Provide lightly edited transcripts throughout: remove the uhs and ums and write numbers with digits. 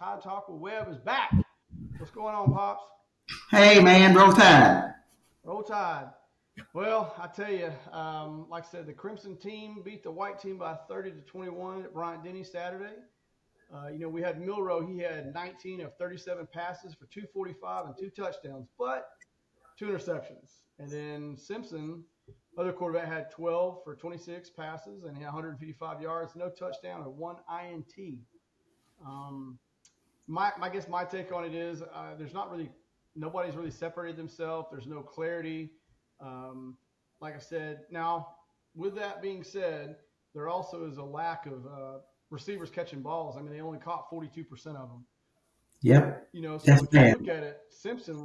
Tide Talk with Webb is back. What's going on, Pops? Hey man, roll tide. Roll Tide. Well, I tell you, like I said, the Crimson team beat the White team by 30 to 21 at Bryant Denny Saturday. We had Milrow. He had 19 of 37 passes for 245 and two touchdowns, but two interceptions. And then Simpson, other quarterback, had 12 for 26 passes and he had 155 yards, no touchdown, and one INT. Um, I guess my take on it is there's not really nobody's really separated themselves. There's no clarity. Um, like I said, now with that being said, there also is a lack of receivers catching balls. I mean, they only caught 42% of them. Yep, So that's if you bad. look at it, Simpson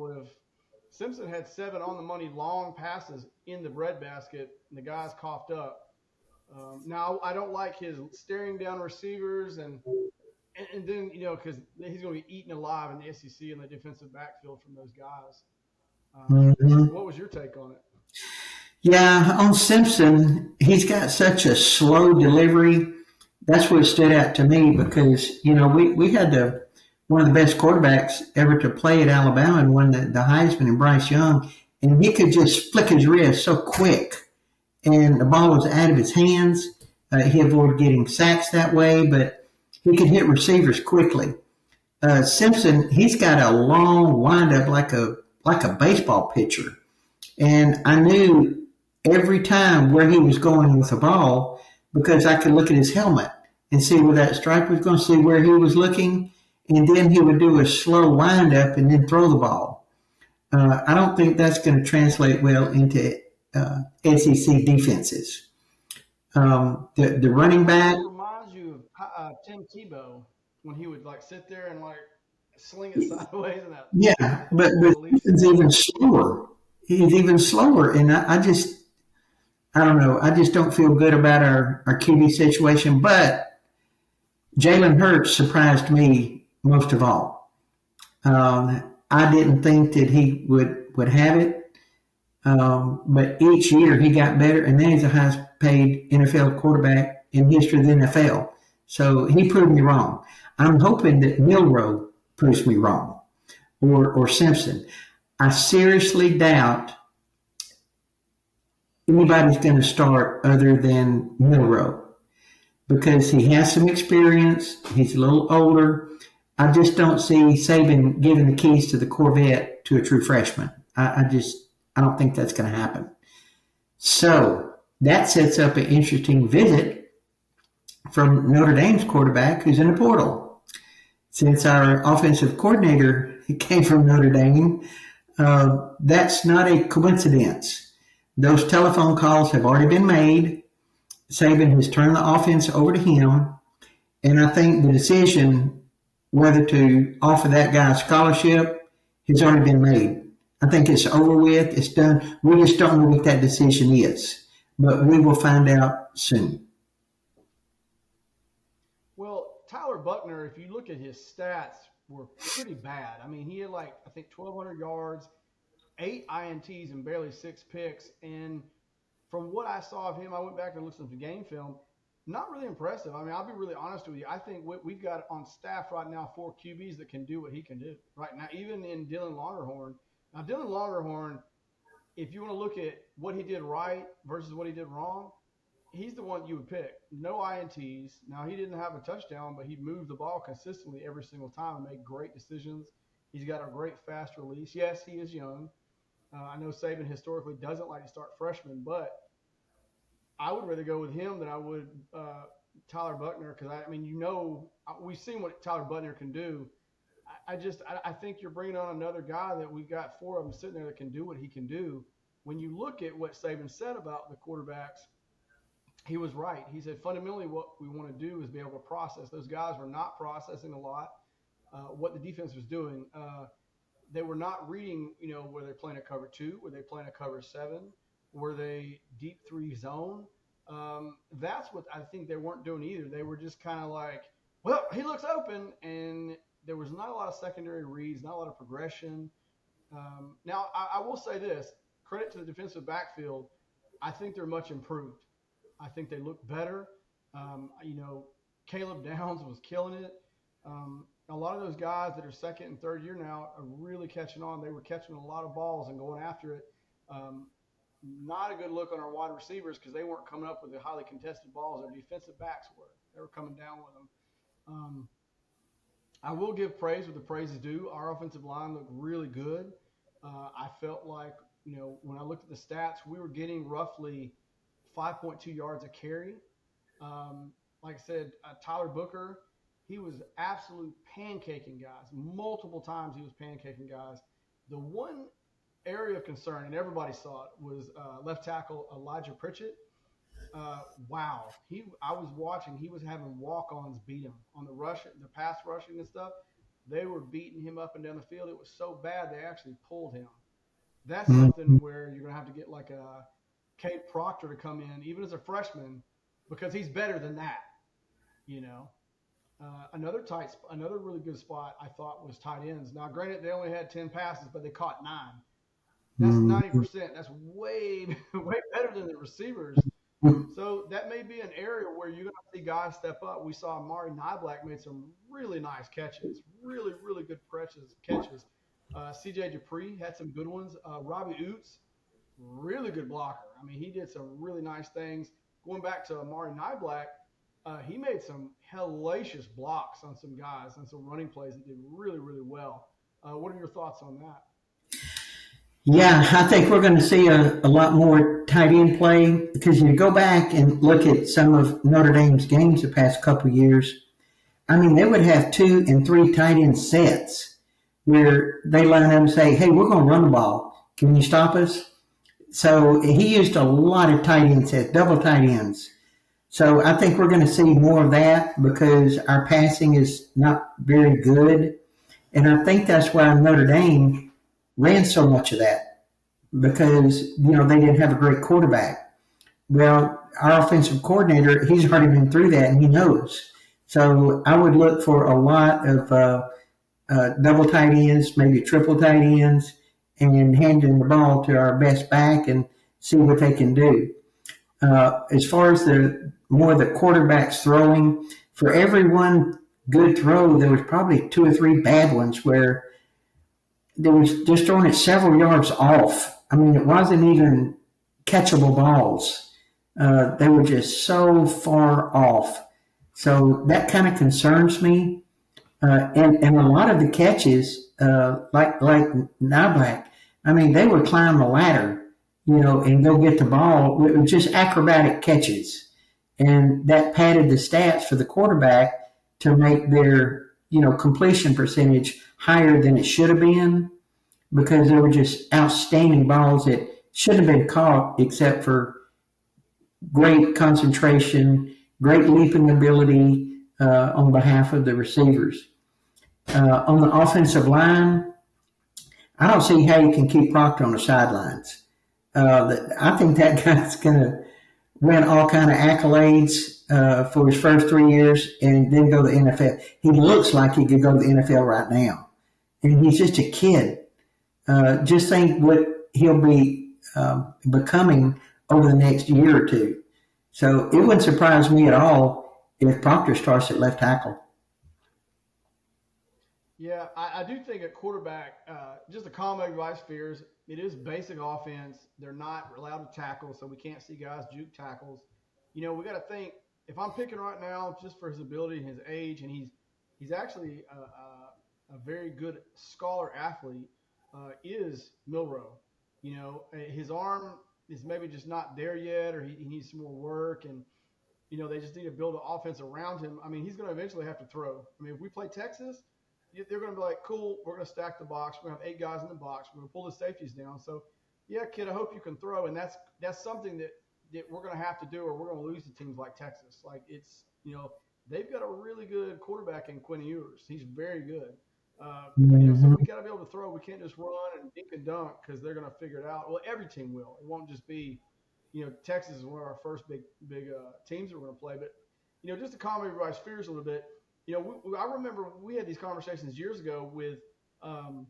had seven on the money long passes in the breadbasket, and the guys coughed up. Now I don't like his staring down receivers and then because he's going to be eaten alive in the SEC in the defensive backfield from those guys. hmm What was your take on it? Yeah, on Simpson, he's got such a slow delivery. That's what stood out to me because we had one of the best quarterbacks ever to play at Alabama and won the Heisman and Bryce Young, and he could just flick his wrist so quick, and the ball was out of his hands. He avoided getting sacks that way, but he could hit receivers quickly. Simpson, he's got a long windup like a baseball pitcher, and I knew every time where he was going with the ball because I could look at his helmet and see where that stripe was going, see where he was looking, and then he would do a slow windup and then throw the ball. I don't think that's going to translate well into SEC defenses. The running Kind back, of reminds you of Tim Tebow when he would like sit there and like sling it sideways and that yeah, but release Simpson's ball. even slower. He's even slower, and I don't know. I just don't feel good about our QB situation. But Jalen Hurts surprised me most of all. I didn't think that he would have it, but each year he got better, and now he's the highest paid NFL quarterback in history of the NFL. So he proved me wrong. I'm hoping that Milrow proves me wrong, or Simpson. I seriously doubt anybody's going to start other than Milrow because he has some experience. He's a little older. I just don't see Saban giving the keys to the Corvette to a true freshman. I don't think that's going to happen. So that sets up an interesting visit from Notre Dame's quarterback who's in the portal. Since our offensive coordinator came from Notre Dame, that's not a coincidence. Those telephone calls have already been made. Saban has turned the offense over to him, and I think the decision whether to offer that guy a scholarship has already been made. I think it's over with. It's done. We just don't know what that decision is, but we will find out soon. Well, Tyler Buckner, if you look at his stats, were pretty bad. I mean, he had like I think 1,200 yards, eight INTs, and barely six picks. And from what I saw of him, I went back and looked at some game film. Not really impressive. I mean, I'll be really honest with you. I think we've got on staff right now four QBs that can do what he can do right now, even in Dylan Longerhorn. Now, Dylan Longerhorn, if you want to look at what he did right versus what he did wrong, he's the one you would pick. No INTs. Now, he didn't have a touchdown, but he moved the ball consistently every single time and made great decisions. He's got a great fast release. Yes, he is young. I know Saban historically doesn't like to start freshmen, but I would rather go with him than I would Tyler Buckner because I mean, we've seen what Tyler Buckner can do. I think you're bringing on another guy that we've got four of them sitting there that can do what he can do. When you look at what Saban said about the quarterbacks, he was right. He said fundamentally what we want to do is be able to process. Those guys were not processing a lot. What the defense was doing, they were not reading. Were they playing a cover two? Were they playing a cover seven? Were they deep three zone? That's what I think they weren't doing either. They were just kind of like, well, he looks open, and there was not a lot of secondary reads, not a lot of progression. Now, I will say this: credit to the defensive backfield. I think they're much improved. I think they look better. Caleb Downs was killing it. A a lot of those guys that are second and third year now are really catching on. They were catching a lot of balls and going after it. Um, Not a good look on our wide receivers because they weren't coming up with the highly contested balls. Their defensive backs were. They were coming down with them. Um, I will give praise where the praise is due. Our offensive line looked really good. I felt like, when I looked at the stats, we were getting roughly 5.2 yards a carry. Like I said, Tyler Booker, he was absolute pancaking guys. Multiple times he was pancaking guys. The one area of concern, and everybody saw it, was left tackle Elijah Pritchett. Wow, I was watching. He was having walk-ons beat him on the rush, the pass rushing and stuff. They were beating him up and down the field. It was so bad they actually pulled him. That's Mhm. something where you're gonna have to get like a Kate Proctor to come in, even as a freshman, because he's better than that. You know, another really good spot I thought was tight ends. Now, granted, they only had 10 passes, but they caught nine. That's Mhm. 90%. That's way way better than the receivers. So that may be an area where you're going to see guys step up. We saw Amari Niblack made some really nice catches, really, really good catches. CJ Dupree had some good ones. Robbie Oots, really good blocker. I mean, he did some really nice things. Going back to Amari Niblack, he made some hellacious blocks on some guys and some running plays that did really, really well. What are your thoughts on that? Yeah, I think we're going to see a lot more tight end play because you go back and look at some of Notre Dame's games the past couple of years. I mean, they would have two and three tight end sets where they line up and say, "Hey, we're going to run the ball. Can you stop us?" So he used a lot of tight end sets, double tight ends. So I think we're going to see more of that because our passing is not very good, and I think that's why Notre Dame ran so much of that because they didn't have a great quarterback. Well, our offensive coordinator, he's already been through that and he knows. So I would look for a lot of double tight ends, maybe triple tight ends, and handing the ball to our best back and see what they can do. As far as the more the quarterbacks throwing, for every one good throw, there was probably two or three bad ones where they was just throwing it several yards off. I mean, it wasn't even catchable balls. They were just so far off. So that kind of concerns me. And a lot of the catches, like Niblack, I mean, they would climb a ladder, and go get the ball. It was just acrobatic catches, and that padded the stats for the quarterback to make their completion percentage higher than it should have been because they were just outstanding balls that shouldn't have been caught except for great concentration, great leaping ability on behalf of the receivers. On the offensive line, I don't see how you can keep Proctor on the sidelines. I think that guy's going to win all kind of accolades for his first 3 years and then go to the NFL. He looks like he could go to the NFL right now, and he's just a kid. Just think what he'll be becoming over the next year or two. So it wouldn't surprise me at all if Proctor starts at left tackle. Yeah, I do think at quarterback, just a common advice fears, it is basic offense. They're not allowed to tackle, so we can't see guys juke tackles. We got to think if I'm picking right now, just for his ability and his age, and he's actually a very good scholar athlete, is Milrow. His arm is maybe just not there yet, or he needs some more work, and they just need to build an offense around him. I mean, he's going to eventually have to throw. I mean, if we play Texas, they're going to be like, cool, we're going to stack the box. We're going to have 8 guys in the box. We're going to pull the safeties down. So, yeah, kid, I hope you can throw. And that's something that we're going to have to do, or we're going to lose to teams like Texas. Like they've got a really good quarterback in Quinn Ewers. He's very good. So Mm-hmm. we got to be able to throw. We can't just run and dink and dunk because they're going to figure it out. Well, every team will. It won't just be Texas is one of our first big teams that we're going to play. But just to calm everybody's fears a little bit, I remember we had these conversations years ago um,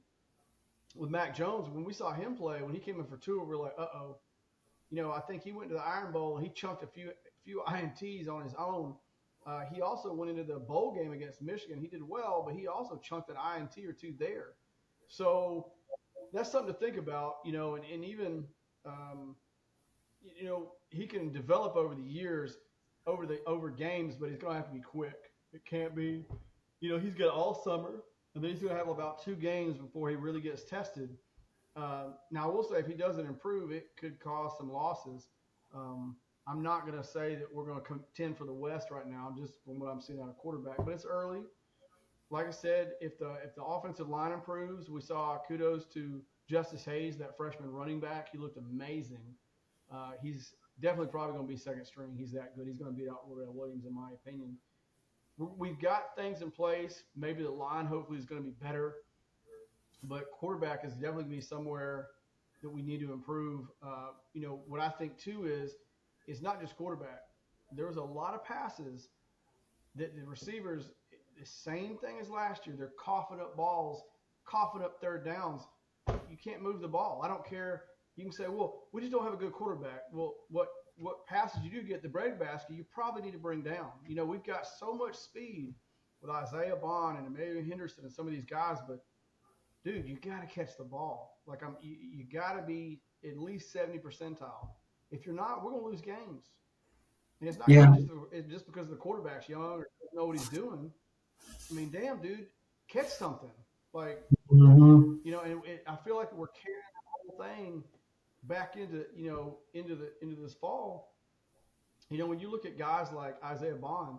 with Mac Jones when we saw him play when he came in for Tua. We're like, uh oh, I think he went to the Iron Bowl and he chunked a few ints on his own. He also went into the bowl game against Michigan. He did well, but he also chunked an INT or two there. So that's something to think about, and even um, he can develop over the years, over games, but he's gonna have to be quick. It can't be, he's got all summer, and then he's gonna have about 2 games before he really gets tested. Now I will say if he doesn't improve, it could cause some losses. Um, I'm not gonna say that we're gonna contend for the West right now, just from what I'm seeing out of quarterback, but it's early. Like I said, if the offensive line improves, we saw kudos to Justice Hayes, that freshman running back. He looked amazing. He's definitely probably going to be second string. He's that good. He's going to beat out Royal Williams, in my opinion. We've got things in place. Maybe the line hopefully is going to be better, but quarterback is definitely going to be somewhere that we need to improve. What I think too is it's not just quarterback. There was a lot of passes that the receivers, the same thing as last year. They're coughing up balls, coughing up third downs. You can't move the ball. I don't care. You can say, well, we just don't have a good quarterback. Well, what passes you do get the breadbasket, you probably need to bring down. We've got so much speed with Isaiah Bond and Emmanuel Henderson and some of these guys, but dude, you got to catch the ball. Like you got to be at least 70 percentile. If you're not, we're gonna lose games. And it's not Yeah. because just because the quarterback's young or doesn't know what he's doing. I mean, damn, dude, catch something. Like, Hmm. and I feel like we're carrying the whole thing back into this fall. When you look at guys like Isaiah Bond,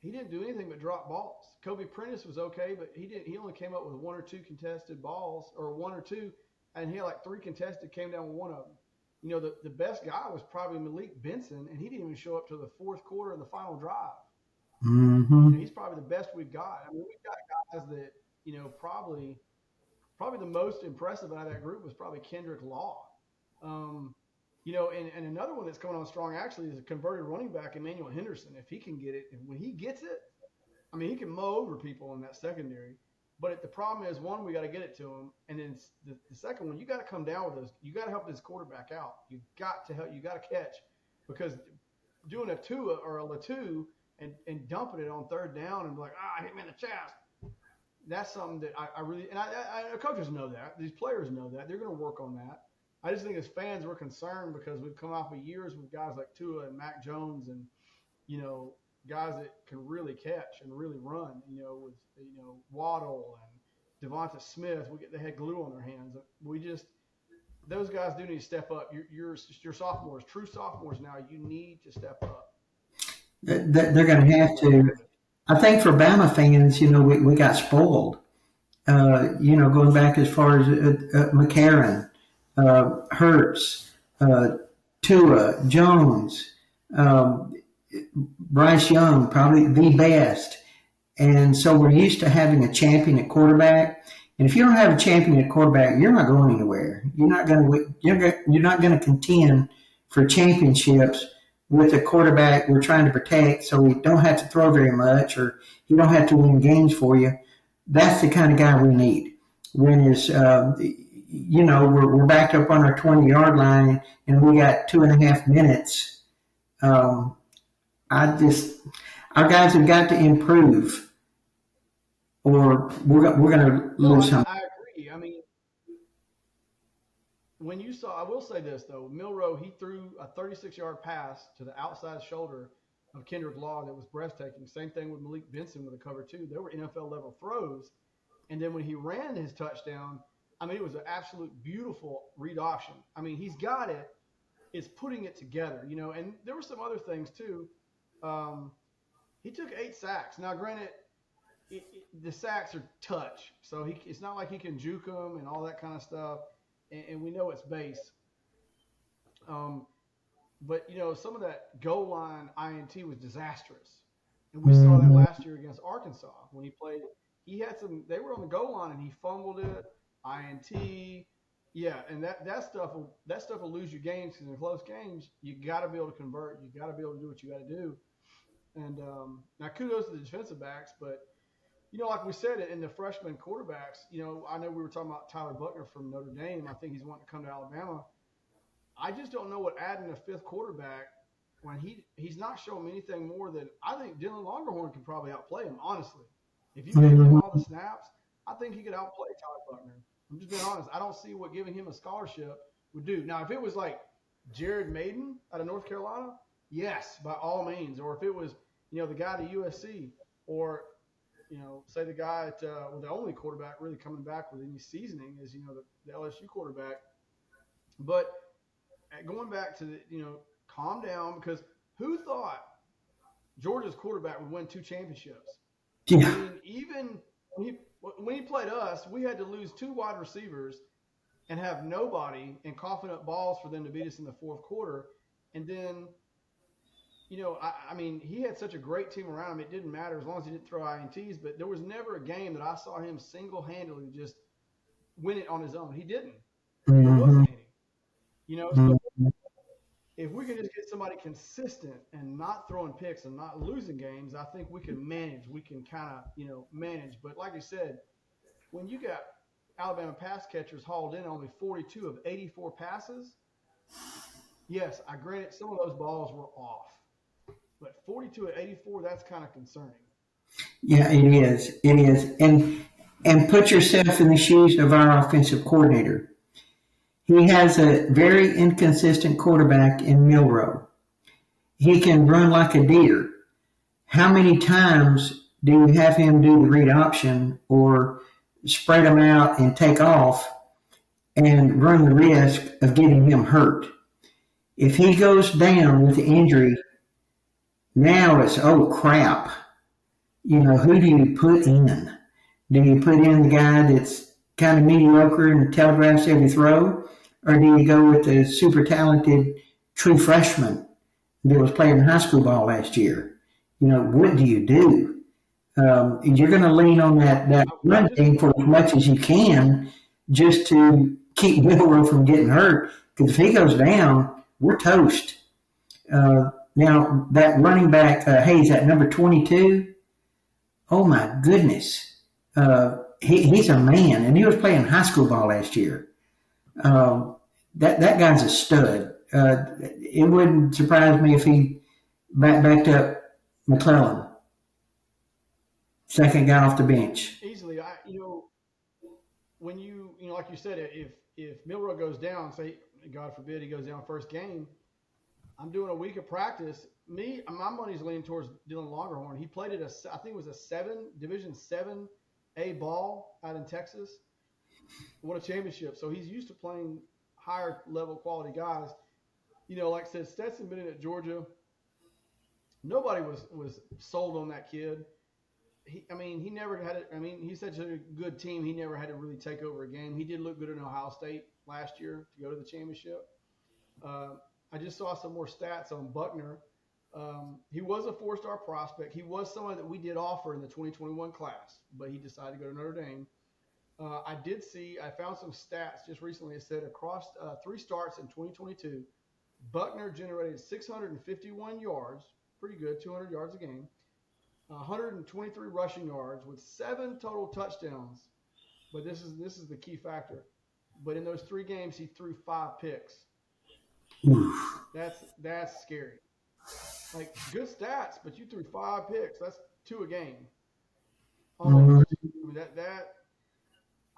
he didn't do anything but drop balls. Kobe Prentice was okay, but he didn't. He only came up with 1 or 2 contested balls, or 1 or 2, and he had like 3 contested. Came down with one of them. The best guy was probably Malik Benson, and he didn't even show up to the fourth quarter of the final drive. Hmm. He's probably the best we've got. I mean, we've got guys that probably the most impressive out of that group was probably Kendrick Law. Um, and another one that's coming on strong actually is a converted running back, Emmanuel Henderson. If he can get it, and when he gets it, I mean, he can mow over people in that secondary. But the problem is, one, we got to get it to him, and then the second one, you got to come down with those. You got to help this quarterback out. You got to help. You got to catch, because doing a Tua or a Latu and dumping it on third down and be like, hit me in the chest. That's something that I really, and coaches know that. These players know that. They're going to work on that. I just think as fans, we're concerned because we've come off of years with guys like Tua and Mac Jones and, you know, guys that can really catch and really run, with, Waddle and Devonta Smith. They had glue on their hands. Those guys do need to step up. You're sophomores, true sophomores now. You need to step up. They're going to That's have the way I to. look at it. I think for Bama fans, we got spoiled. Going back as far as McCarron, Hurts, uh, Tua, Jones, um, Bryce Young, probably the best. And so we're used to having a champion at quarterback. And if you don't have a champion at quarterback, you're not going anywhere. You're not going to contend for championships with a quarterback we're trying to protect, so we don't have to throw very much, or he don't have to win games for you. That's the kind of guy we need. When is we're backed up on our 20-yard line and we got 2.5 minutes. Um, I just our guys have got to improve, or we're going to No, lose I, some. I agree. I mean, I will say this though, Milrow, he threw a 36-yard pass to the outside shoulder of Kendrick Law that was breathtaking. Same thing with Malik Benson with a cover two. They were NFL level throws. And then when he ran his touchdown, I mean, it was an absolute beautiful read option. I mean, he's got it. It's putting it together, And there were some other things too. Um, he took 8 sacks. Now, granted, the sacks are touch, so it's not like he can juke them and all that kind of stuff. And we know it's base. Um, but some of that goal line INT was disastrous, and we saw that Mm-hmm. last year against Arkansas when he played. He had some. They were on the goal line and he fumbled it. INT. Yeah, and that stuff will lose you games, because in close games you got to be able to convert. You got to be able to do what you got to do. And now kudos to the defensive backs, but like we said in the freshman quarterbacks, I know we were talking about Tyler Buckner from Notre Dame. I think he's wanting to come to Alabama. I just don't know what adding a fifth quarterback when he's not showing me anything more than I think Dylan Longerhorn can probably outplay him. Honestly, if you gave him Mhm. all the snaps, I think he could outplay Tyler Buckner. I'm just being honest. I don't see what giving him a scholarship would do. Now, if it was like Jared Maiden out of North Carolina, yes, by all means. Or if it was the guy at USC, or say the guy at the only quarterback really coming back with any seasoning is the LSU quarterback. But going back to calm down, because who thought Georgia's quarterback would win 2 championships? I Yeah. mean, even when he played us, we had to lose 2 wide receivers and have nobody and coughing up balls for them to beat us in the fourth quarter. And then, I mean, he had such a great team around him. It didn't matter as long as he didn't throw INTs. But there was never a game that I saw him single-handedly just win it on his own. He didn't. There Mhm. wasn't any. So Mhm. if we can just get somebody consistent and not throwing picks and not losing games, I think we can manage. We can kind of, manage. But like I said, when you got Alabama pass catchers hauled in only 42 of 84 passes, yes, I granted some of those balls were off. But 42 at 84, that's kind of concerning. Yeah, it is. It is. And put yourself in the shoes of our offensive coordinator. He has a very inconsistent quarterback in Milrow. He can run like a deer. How many times do you have him do the read option or spread them out and take off and run the risk of getting him hurt? If he goes down with the injury, now it's, oh crap. Who do you put in? Do you put in the guy that's kind of mediocre and telegraphs every throw? Or do you go with the super talented true freshman that was playing high school ball last year? What do you do? You're going to lean on that I run just game for as much as you can just to keep Milrow from getting hurt. Because if he goes down, we're toast. Now, that running back, Hayes, at number 22, oh my goodness. He's a man, and he was playing high school ball last year. That guy's a stud. It wouldn't surprise me if he backed up McClellan, second guy off the bench. easily, when like you said, if Milrow goes down, say God forbid he goes down first game, I'm doing a week of practice. My money's leaning towards Dylan Longerhorn. He played at I think it was a Division 7A ball out in Texas. Won a championship, so he's used to playing higher level quality guys. Like I said, Stetson been in at Georgia. Nobody was sold on that kid. He never had it. I mean, he's such a good team. He never had to really take over a game. He did look good in Ohio State last year to go to the championship. Uh, I just saw some more stats on Buckner. He was a 4-star prospect. He was someone that we did offer in the 2021 class, but he decided to go to Notre Dame. I found some stats just recently. It said across 3 starts in 2022, Buckner generated 651 yards, pretty good, 200 yards a game, 123 rushing yards with 7 total touchdowns. But this is the key factor. But in those 3 games, he threw 5 picks. Oof. That's scary. Like good stats, but you threw 5 picks. That's 2 a game Mhm. almost. I mean, that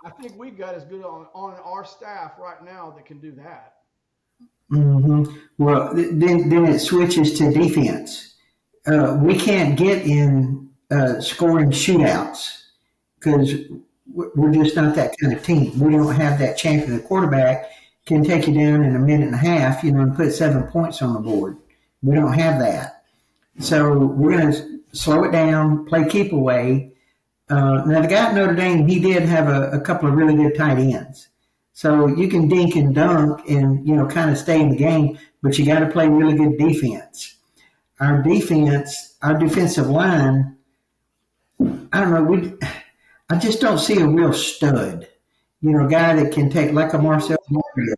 I think we've got as good on our staff right now that can do that. Well, then it switches to defense. We can't get in scoring shootouts because we're just not that kind of team. We don't have that champion. The quarterback can take you down in a minute and a half, and put 7 points on the board. We don't have that. So we're going to slow it down, play keep away. Now, the guy at Notre Dame, he did have a couple of really good tight ends. So you can dink and dunk and, kind of stay in the game, but you got to play really good defense. Our defense, our defensive line, I don't know, I just don't see a real stud. A guy that can take like a Marcel It's hard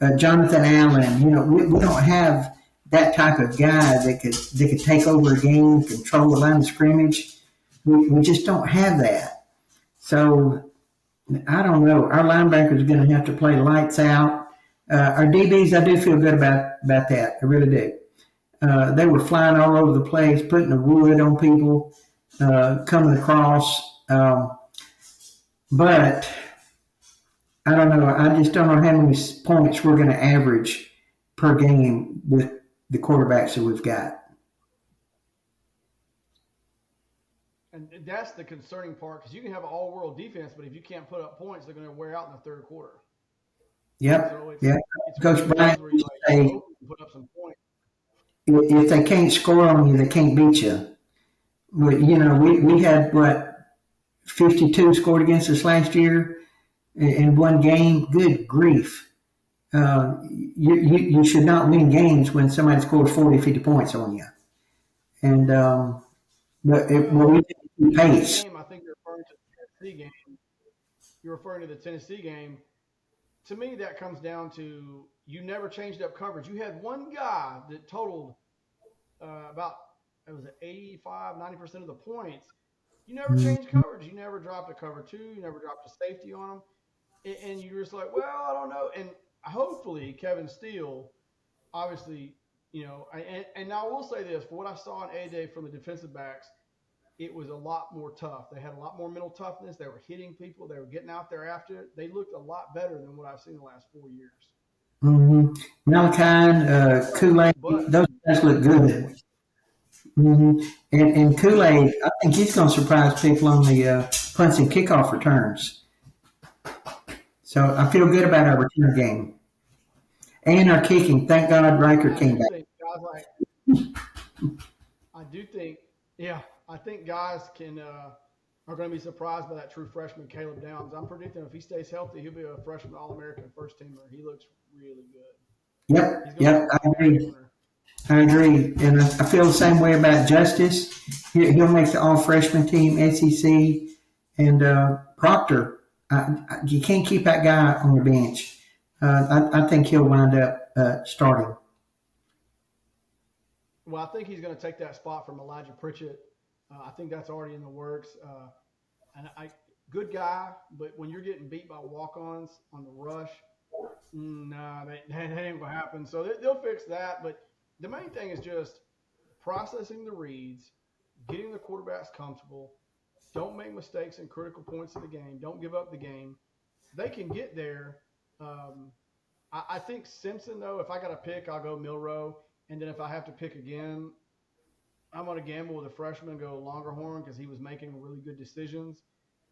to judge. Jonathan Allen. We don't have that type of guy that could take over a game, control the line of scrimmage. We just don't have that. So I don't know. Our linebackers are going to have to play lights out. Our DBs, I do feel good about that. I really do. They were flying all over the place, putting the wood on people, coming across. But I don't know. I just don't know how many points we're going to average per game with the quarterbacks that we've got. And that's the concerning part because you can have an all-world defense, but if you can't put up points, they're going to wear out in the third quarter. So Yep, yep. it's one Coach of Bryant those where used to you say, hope you can put up some points. if they can't score on you, they can't beat you. We had what 52 scored against us last year in one game. Good grief! You should not win games when somebody scores 40, 50 points on you. And Well, we need that pace. game, I think you're referring to the Tennessee game. You're referring to the Tennessee game. To me, that comes down to you never changed up coverage. You had one guy that totaled about it was 85, 90% of the points. You never changed coverage. You never dropped a cover two. You never dropped a safety on them. And you're just like, well, I don't know. And hopefully, Kevin Steele, obviously, and now I will say this for what I saw in A Day from the defensive backs, it was a lot more tough. They had a lot more mental toughness. They were hitting people. They were getting out there after it. They looked a lot better than what I've seen the last 4 years. Mm-hmm. Malachi, Kool-Aid, But those guys look good. hmm and Kool-Aid, I think he's going to surprise people on the punts and kickoff returns. So I feel good about our return game and our kicking. Thank God Riker I came do back. think guys like I do think yeah, I think guys can are going to be surprised by that true freshman Caleb Downs. I'm predicting if he stays healthy, he'll be a freshman All-American first teamer. He looks really good. He's Yep, going to be a yep, I great pass agree. runner. I agree, and I feel the same way about Justice. He'll make the all freshman team, SEC, and Proctor. You can't keep that guy on the bench. I think he'll wind up starting. Well, I think he's going to take that spot from Elijah Pritchett. I think that's already in the works. And good guy, but when you're getting beat by walk-ons on the rush, nah, that ain't gonna happen. So they'll fix that. But the main thing is just processing the reads, getting the quarterbacks comfortable. Don't make mistakes in critical points of the game. Don't give up the game. They can get there. Um, I think Simpson, though, if I got to pick, I'll go Milrow. And then if I have to pick again, I'm going to gamble with a freshman and go Longerhorn because he was making really good decisions.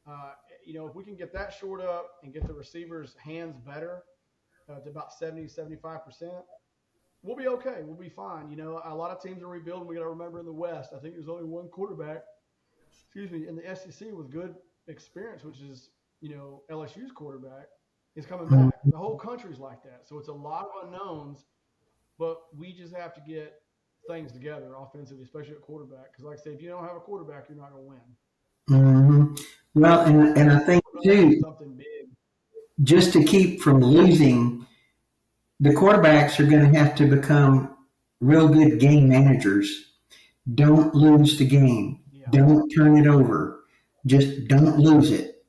Uh, if we can get that short up and get the receivers' hands better to about 70, 75%, we'll be okay. We'll be fine. A lot of teams are rebuilding. We got to remember in the West, I think there's only one quarterback, excuse me, in the SEC with good experience, which is, LSU's quarterback is coming back. The whole country's like that. So it's a lot of unknowns, but we just have to get things together offensively, especially at quarterback. Because, like I said, if you don't have a quarterback, you're not going to win. hmm Well, and I think too, Something big. just to keep from losing, the quarterbacks are going to have to become real good game managers. Don't lose the game. Yeah. Don't turn it over. Just don't lose it.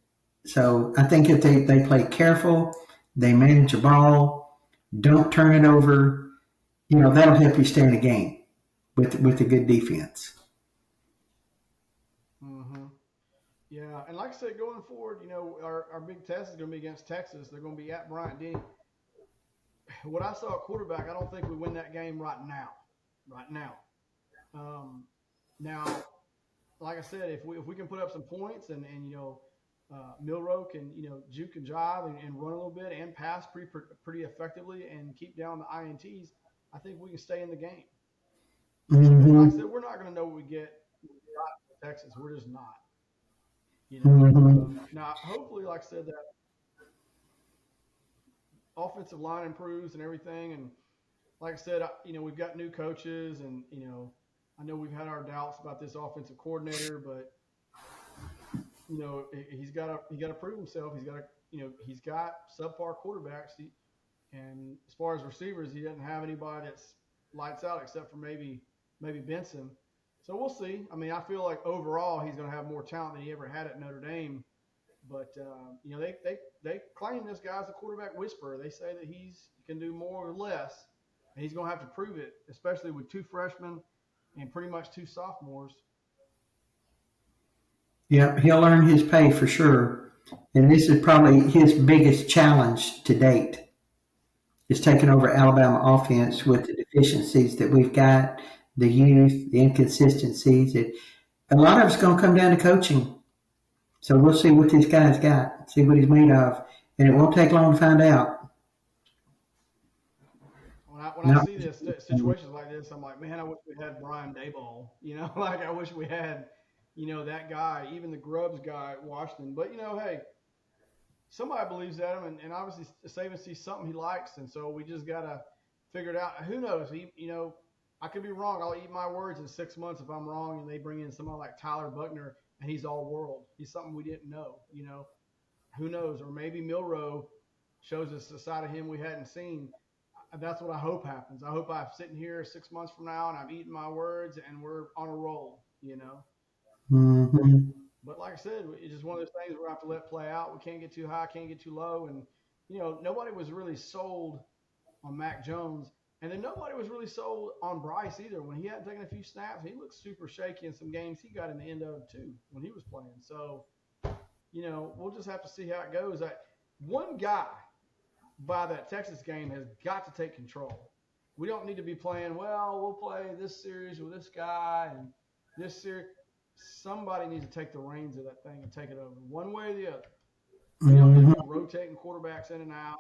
So I think if they play careful, they manage the ball, don't turn it over, that'll help you stay in the game with a good defense. Mm-hmm. Yeah, and like I said, going forward, our big test is going to be against Texas. They're going to be at Bryant Denny. What I saw at quarterback, I don't think we win that game right now. Right now. Now, like I said, if we can put up some points and Milrow can juke and jive and run a little bit and pass pretty effectively and keep down the ints, I think we can stay in the game. And like I Mm-hmm. said, we're not going to know what we get in Texas. We're just not. Mm-hmm. Now, hopefully, like I said, that offensive line improves and everything. And like I said, we've got new coaches, and I know we've had our doubts about this offensive coordinator, but he's got to prove himself. He's got subpar quarterbacks, and as far as receivers, he doesn't have anybody that's lights out except for maybe Benson. So we'll see. I mean, I feel like overall he's going to have more talent than he ever had at Notre Dame. But they claim this guy's a quarterback whisperer. They say that he can do more or less. and he's going to have to prove it, especially with two freshmen and pretty much two sophomores. Yeah, he'll earn his pay for sure. And this is probably his biggest challenge to date, is taking over Alabama offense with the deficiencies that we've got, the youth, the inconsistencies. A lot of it's going to come down to coaching. So we'll see what this guy's got, see what he's made of. And it won't take long to find out. When I No. see this situations like this, I'm like, man, I wish we had Brian Dayball. Like I wish we had, that guy, even the Grubbs guy at Washington. But hey, somebody believes in him, and obviously Saban sees something he likes, and so we just gotta figure it out. Who knows? I could be wrong. I'll eat my words in 6 months if I'm wrong, and they bring in somebody like Tyler Buckner, and he's all world. He's something we didn't know. Who knows? Or maybe Milrow shows us a side of him we hadn't seen. That's what I hope happens. I hope I'm sitting here 6 months from now and I'm eating my words and we're on a roll. Mm-hmm. But like I said, it's just one of those things where I have to let play out. We can't get too high, can't get too low. And, nobody was really sold on Mac Jones. And then nobody was really sold on Bryce either. When he hadn't taken a few snaps, he looked super shaky in some games he got in the end of too when he was playing. So, we'll just have to see how it goes. One guy by that Texas game has got to take control. We don't need to be playing, well, we'll play this series with this guy and this series. Somebody needs to take the reins of that thing and take it over one way or the other. We don't need to be rotating quarterbacks in and out.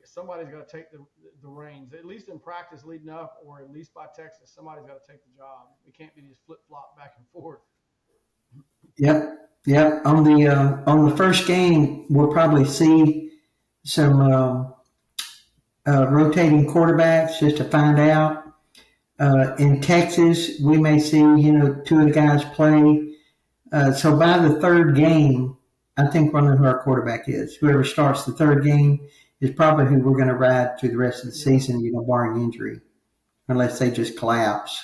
Somebody's got to take the reins, at least in practice leading up, or at least by Texas. Somebody's got to take the job. It can't be just flip flop back and forth. Yep, yep. On the first game, we'll probably see some rotating quarterbacks just to find out. In Texas, we may see two of the guys play. So by the third game, I think we'll know who our quarterback is. Whoever starts the third game is probably who we're going to ride through the rest of the season, barring injury, unless they just collapse.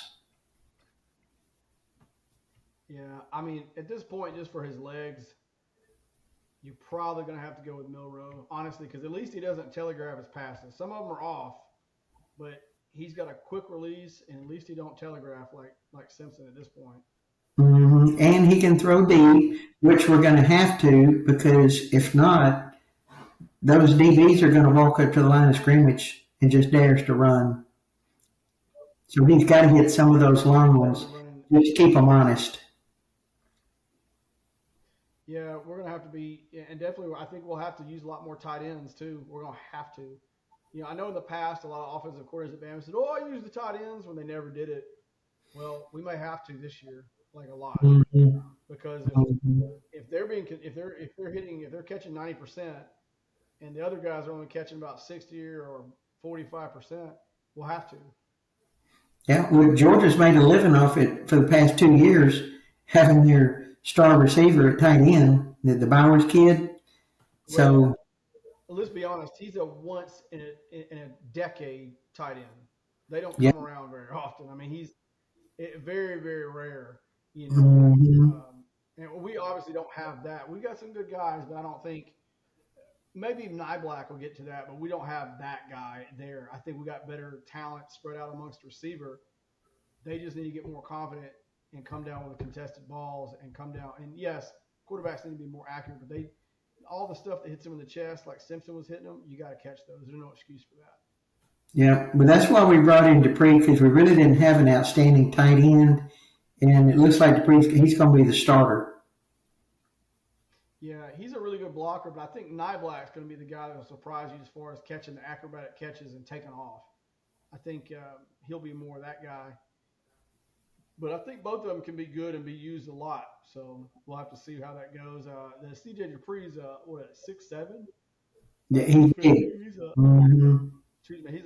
Yeah, I mean, at this point, just for his legs, you're probably going to have to go with Milrow, honestly, because at least he doesn't telegraph his passes. Some of them are off, but he's got a quick release, and at least he don't telegraph like Simpson at this point. Mm-hmm. And he can throw deep, which we're going to have to, because if not, those DBs are going to walk up to the line of scrimmage and just dare us to run. So he's got to hit some of those long ones just to keep them honest. Yeah, we're going to have to be, and definitely I think we'll have to use a lot more tight ends too. We're going to have to. I know in the past a lot of offensive coordinators at Bama said, "Oh, I use the tight ends," when they never did it. Well, we may have to this year, like a lot, because if they're catching 90%, and the other guys are only catching about 60 or 45%, we'll have to. Yeah, well, Georgia's made a living off it for the past 2 years, having their star receiver at tight end, the Bowers kid. So, well, let's be honest, he's a once in a decade tight end. They don't come around very often. I mean, he's very, very rare. And we obviously don't have that. We got some good guys, but I don't think maybe Nyblack will get to that, but we don't have that guy there. I think we got better talent spread out amongst receiver. They just need to get more confident and come down with the contested balls and come down. And yes, quarterbacks need to be more accurate, but all the stuff that hits them in the chest, like Simpson was hitting them, you got to catch those. There's no excuse for that. Yeah, but that's why we brought in Dupree, because we really didn't have an outstanding tight end, and it looks like he's going to be the starter. Yeah, he's a really good blocker, but I think Nyblack's going to be the guy that will surprise you as far as catching the acrobatic catches and taking off. I think he'll be more that guy. But I think both of them can be good and be used a lot. So we'll have to see how that goes. The CJ Dupree's 6'7"? Yeah, he's he's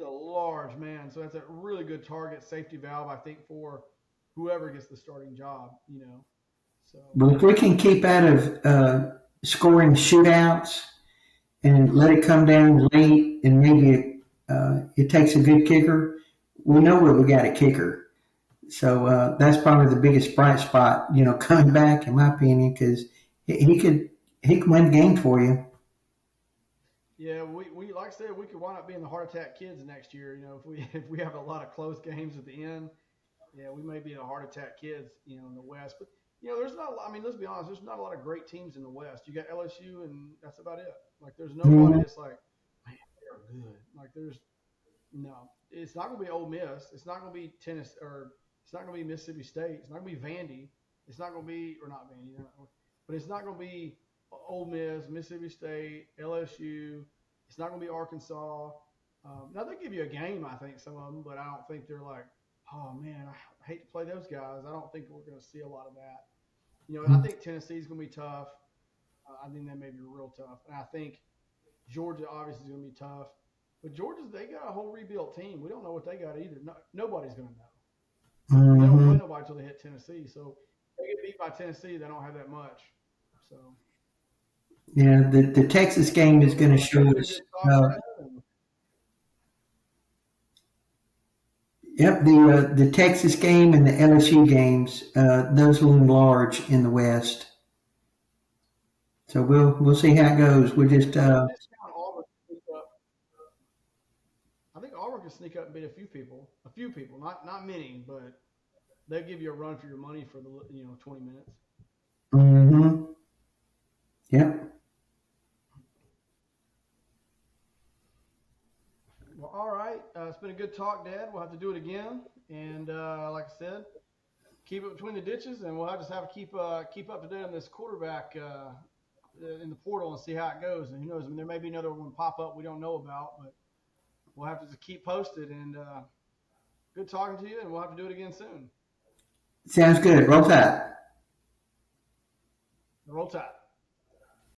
a large man. So that's a really good target safety valve, I think, for whoever gets the starting job, So, but if we can keep out of scoring shootouts and let it come down late, and maybe it takes a good kicker, we know we got a kicker. So that's probably the biggest bright spot, coming back, in my opinion, because he could win the game for you. Yeah, we like I said, we could wind up being the heart attack kids next year. You know, if we if we have a lot of close games at the end, yeah, we may be the heart attack kids. You know, in the West, but you know, there's not. I mean, let's be honest. There's not a lot of great teams in the West. You got LSU, and that's about it. Like, there's nobody Mhm. that's like, man, they're good. Like, there's no. It's not going to be Ole Miss. It's not going to be Tennessee, or it's not going to be Mississippi State. It's not going to be Vandy. It's not going to be, or not Vandy, but it's not going to be Ole Miss, Mississippi State, LSU. It's not going to be Arkansas. Now they give you a game, I think some of them, but I don't think they're like, oh man, I hate to play those guys. I don't think we're going to see a lot of that. You know, I think Tennessee's going to be tough. I think that may be real tough, and I think Georgia obviously is going to be tough. But Georgia's they got a whole rebuilt team. We don't know what they got either. No, nobody's going to know. They don't play Mhm. nobody until they hit Tennessee. So if they get beat by Tennessee, they don't have that much. So, Yeah, the Texas game is going to well, show it's been a us. good talk, Uh, Dad. And yep, the Texas game and the LSU games, those loom large in the West. So we'll see how it goes. We'll just there's no discount. Auburn can sneak up. I think Auburn can sneak up and beat a few people. A few people, not many, but they'll give you a run for your money for the 20 minutes. hmm yep. Well, all right. It's been a good talk, Dad. We'll have to do it again. And like I said, keep it between the ditches, and we'll just have to keep up to date on this quarterback in the portal and see how it goes. And who knows? I mean, there may be another one pop up we don't know about, but we'll have to just keep posted. And good talking to you, and we'll have to do it again soon. Sounds good. Roll Tide. Roll Tide.